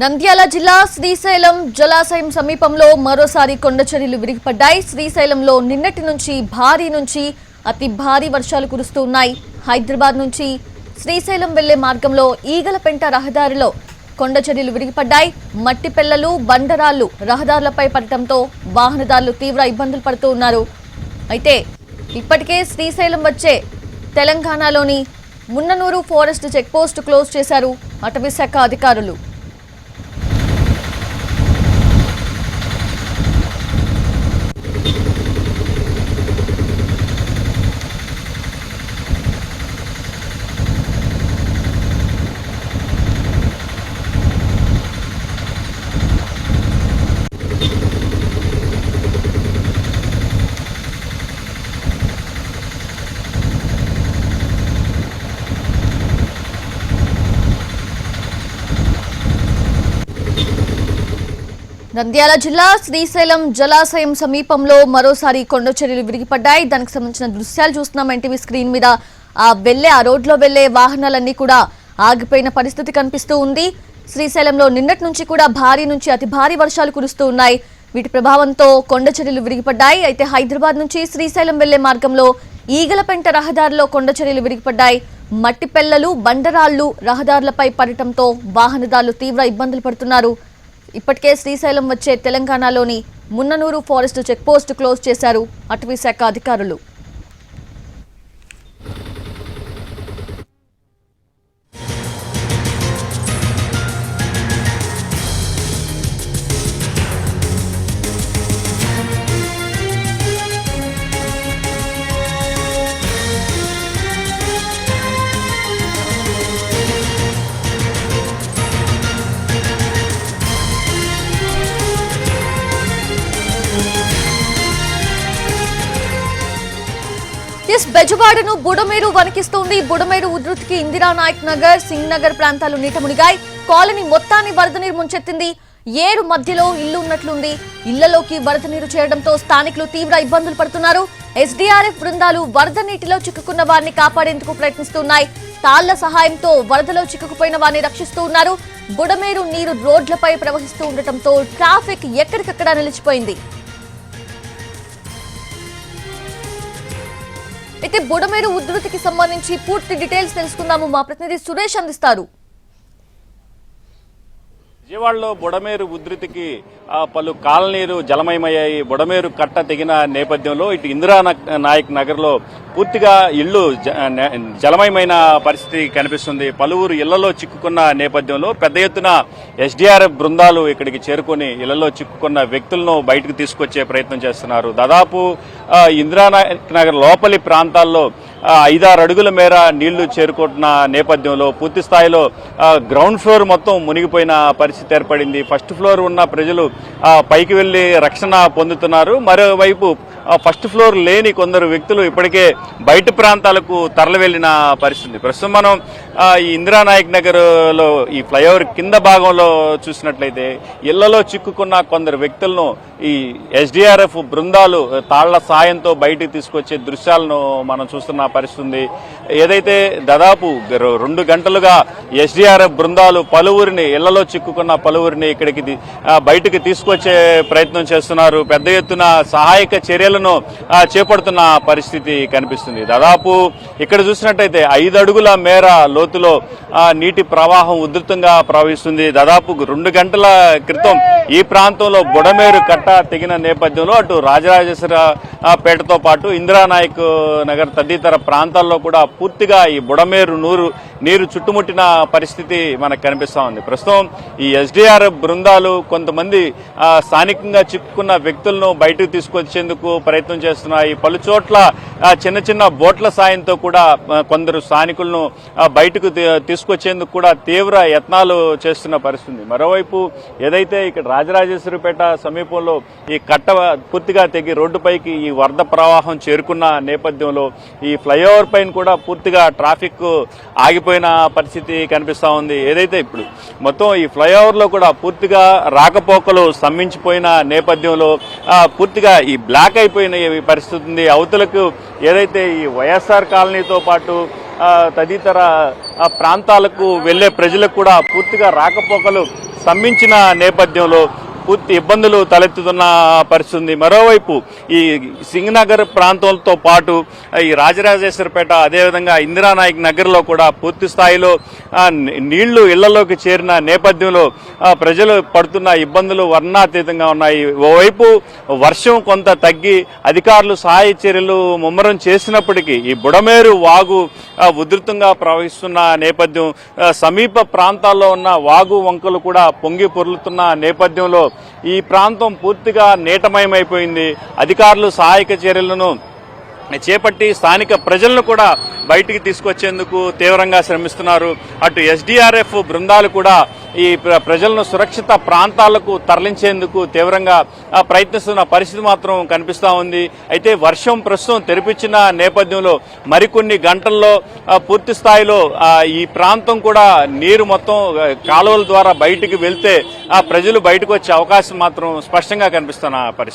నంద్యాల జిల్లా శ్రీశైలం జలాశయం సమీపంలో మరోసారి కొండచర్యలు విరిగిపడ్డాయి. శ్రీశైలంలో నిన్నటి నుంచి భారీ నుంచి అతి భారీ వర్షాలు కురుస్తున్నాయి. హైదరాబాద్ నుంచి శ్రీశైలం వెళ్లే మార్గంలో ఈగలపెంట రహదారిలో కొండచర్యలు విరిగిపడ్డాయి. మట్టి పెళ్లలు, బండరాళ్లు రహదారులపై పడటంతో వాహనదారులు తీవ్ర ఇబ్బందులు పడుతూ ఉన్నారు. అయితే ఇప్పటికే శ్రీశైలం వచ్చే తెలంగాణలోని మున్ననూరు ఫారెస్ట్ చెక్పోస్ట్ క్లోజ్ చేశారు అటవీ శాఖ అధికారులు. నంద్యాల జిల్లా శ్రీశైలం జలాశయం సమీపంలో మరోసారి కొండచర్యలు విరిగిపడ్డాయి. దానికి సంబంధించిన దృశ్యాలు చూస్తున్నాం ఎన్టీవీ స్క్రీన్ మీద. ఆ రోడ్లో వెళ్లే వాహనాలన్నీ కూడా ఆగిపోయిన పరిస్థితి కనిపిస్తూ ఉంది. శ్రీశైలంలో నిన్నటి నుంచి కూడా భారీ నుంచి అతి భారీ వర్షాలు కురుస్తూ ఉన్నాయి. వీటి ప్రభావంతో కొండచర్యలు విరిగిపడ్డాయి. అయితే హైదరాబాద్ నుంచి శ్రీశైలం వెళ్లే మార్గంలో ఈగలపెంట రహదారిలో కొండచర్యలు విరిగిపడ్డాయి. మట్టి పెళ్లలు, బండరాళ్లు రహదారులపై పడటంతో వాహనదారులు తీవ్ర ఇబ్బందులు పడుతున్నారు. ఇప్పటికే శ్రీశైలం వచ్చే తెలంగాణలోని మున్ననూరు ఫారెస్ట్ చెక్పోస్ట్ క్లోజ్ చేశారు అటవీ శాఖ అధికారులు. బెజవాడను బుడమేరు వణికిస్తోంది. బుడమేరు ఉధృతికి ఇందిరానాయక్ నగర్, సింగ్ నగర్ ప్రాంతాలు నీట మునిగాయి. కాలనీ మొత్తాన్ని వరద నీరు ముంచెత్తింది. ఏరు మధ్యలో ఇల్లు ఉన్నట్లుంది. ఇళ్లలోకి వరద నీరు చేరడంతో స్థానికులు తీవ్ర ఇబ్బందులు పడుతున్నారు. ఎస్డీఆర్ఎఫ్ బృందాలు వరద నీటిలో చిక్కుకున్న వారిని కాపాడేందుకు ప్రయత్నిస్తున్నాయి. తాళ్ల సహాయంతో వరదలో చిక్కుకుపోయిన వారిని రక్షిస్తూ ఉన్నారు. బుడమేరు నీరు రోడ్లపై ప్రవహిస్తూ ఉండటంతో ట్రాఫిక్ ఎక్కడికక్కడ నిలిచిపోయింది. అయితే బుడమేరు ఉధృతికి సంబంధించి పూర్తి డీటెయిల్స్ తెలుసుకుందాము. మా ప్రతినిధి సురేష్ అందిస్తారు. విజయవాడలో బుడమేరు ఉధృతికి పలు కాలనీలు జలమయమయ్యాయి. బుడమేరు కట్ట తెగిన నేపథ్యంలో ఇటు ఇందిరానాయక్ నగర్ లో పూర్తిగా ఇళ్లు జలమయమైన పరిస్థితి కనిపిస్తుంది. పలువురు ఇళ్లలో చిక్కుకున్న నేపథ్యంలో పెద్ద ఎత్తున ఎస్డీఆర్ఎఫ్ బృందాలు ఇక్కడికి చేరుకుని ఇళ్లలో చిక్కుకున్న వ్యక్తులను బయటకు తీసుకొచ్చే ప్రయత్నం చేస్తున్నారు. దాదాపు ఇందిరానాయక్ నగర్ లోపలి ప్రాంతాల్లో 5-6 అడుగుల మేర నీళ్లు చేరుకుంటున్న నేపథ్యంలో పూర్తి స్థాయిలో గ్రౌండ్ ఫ్లోర్ మొత్తం మునిగిపోయిన పరిస్థితి ఏర్పడింది. ఫస్ట్ ఫ్లోర్ ఉన్న ప్రజలు పైకి వెళ్లి రక్షణ పొందుతున్నారు. మరోవైపు ఫస్ట్ ఫ్లోర్ లేని కొందరు వ్యక్తులు ఇప్పటికే బయట ప్రాంతాలకు తరలి వెళ్లిన పరిస్థితి. ప్రస్తుతం మనం ఈ ఇందిరానాయక్ నగర్ లో ఈ ఫ్లైఓవర్ కింద భాగంలో చూసినట్లయితే ఇళ్లలో చిక్కుకున్న కొందరు వ్యక్తులను ఈ ఎస్డీఆర్ఎఫ్ బృందాలు తాళ్ల సాయంతో బయటికి తీసుకొచ్చే దృశ్యాలను మనం చూస్తున్న పరిస్థితి. ఏదైతే దాదాపు 2 గంటలుగా ఎస్డీఆర్ఎఫ్ బృందాలు పలువురిని ఇళ్లలో చిక్కుకున్న పలువురిని ఇక్కడికి బయటికి తీసుకొచ్చే ప్రయత్నం చేస్తున్నారు. పెద్ద ఎత్తున సహాయక చర్యలను చేపడుతున్న పరిస్థితి కనిపిస్తుంది. దాదాపు ఇక్కడ చూసినట్టయితే 5 అడుగుల మేర లోతులో నీటి ప్రవాహం ఉధృతంగా ప్రవహిస్తుంది. దాదాపు 2 గంటల క్రితం ఈ ప్రాంతంలో బుడమేరు కట్ట తెగిన నేపథ్యంలో అటు రాజరాజేశ్వర పేటతో పాటు ఇందిరానాయక్ నగర్ తదితర ప్రాంతాల్లో కూడా పూర్తిగా ఈ బుడమేరు నీరు చుట్టుముట్టిన పరిస్థితి మనకు కనిపిస్తా ఉంది. ప్రస్తుతం ఈ ఎస్డీఆర్ఎఫ్ బృందాలు కొంతమంది స్థానికంగా చిక్కుకున్న వ్యక్తులను బయటకు తీసుకొచ్చేందుకు ప్రయత్నం చేస్తున్నాయి. పలు చోట్ల చిన్న చిన్న బోట్ల సాయంతో కూడా కొందరు స్థానికులను బయటకు తీసుకొచ్చేందుకు కూడా తీవ్ర యత్నాలు చేస్తున్న పరిస్థితి. మరోవైపు ఏదైతే ఇక్కడ రాజరాజేశ్వరిపేట సమీపంలో ఈ కట్ట పూర్తిగా తెగి రోడ్డుపైకి ఈ వరద ప్రవాహం చేరుకున్న నేపథ్యంలో ఈ ఫ్లైఓవర్ పైన కూడా పూర్తిగా ట్రాఫిక్ ఆగిపోయిన పరిస్థితి కనిపిస్తా ఉంది. ఏదైతే ఇప్పుడు మొత్తం ఈ ఫ్లైఓవర్ లో కూడా పూర్తిగా రాకపోకలు స్తంభించిపోయిన నేపథ్యంలో పూర్తిగా ఈ బ్లాక్ అయిపోయిన పరిస్థితి ఉంది. అవతలకు ఏదైతే ఈ వైఎస్ఆర్ కాలనీతో పాటు తదితర ప్రాంతాలకు వెళ్లే ప్రజలకు కూడా పూర్తిగా రాకపోకలు స్తంభించిన నేపథ్యంలో పూర్తి ఇబ్బందులు తలెత్తుతున్న పరిస్థితి ఉంది. మరోవైపు ఈ సింగనగర్ ప్రాంతాలతో పాటు ఈ రాజరాజేశ్వరిపేట అదేవిధంగా ఇందిరానాయక్ నగర్లో కూడా పూర్తి స్థాయిలో నీళ్లు ఇళ్లలోకి చేరిన నేపథ్యంలో ప్రజలు పడుతున్న ఇబ్బందులు వర్ణాతీతంగా ఉన్నాయి. ఓవైపు వర్షం కొంత తగ్గి అధికారులు సహాయ చర్యలు ముమ్మరం చేసినప్పటికీ ఈ బుడమేరు వాగు ఉధృతంగా ప్రవహిస్తున్న నేపథ్యం, సమీప ప్రాంతాల్లో ఉన్న వాగు వంకలు కూడా పొంగి పొర్లుతున్న నేపథ్యంలో ఈ ప్రాంతం పూర్తిగా నీటమయమైపోయింది. అధికారులు సహాయక చర్యలను చేపట్టి స్థానిక ప్రజలను కూడా బయటికి తీసుకొచ్చేందుకు తీవ్రంగా శ్రమిస్తున్నారు. అటు ఎస్డీఆర్ఎఫ్ బృందాలు కూడా ఈ ప్రజలను సురక్షిత ప్రాంతాలకు తరలించేందుకు తీవ్రంగా ప్రయత్నిస్తున్న పరిస్థితి మాత్రం కనిపిస్తా ఉంది. అయితే వర్షం ప్రస్తుతం తెరిపించిన నేపథ్యంలో మరికొన్ని గంటల్లో పూర్తి స్థాయిలో ఈ ప్రాంతం కూడా నీరు మొత్తం కాలువల ద్వారా బయటికి వెళ్తే ప్రజలు బయటకు వచ్చే అవకాశం మాత్రం స్పష్టంగా కనిపిస్తున్న పరిస్థితి.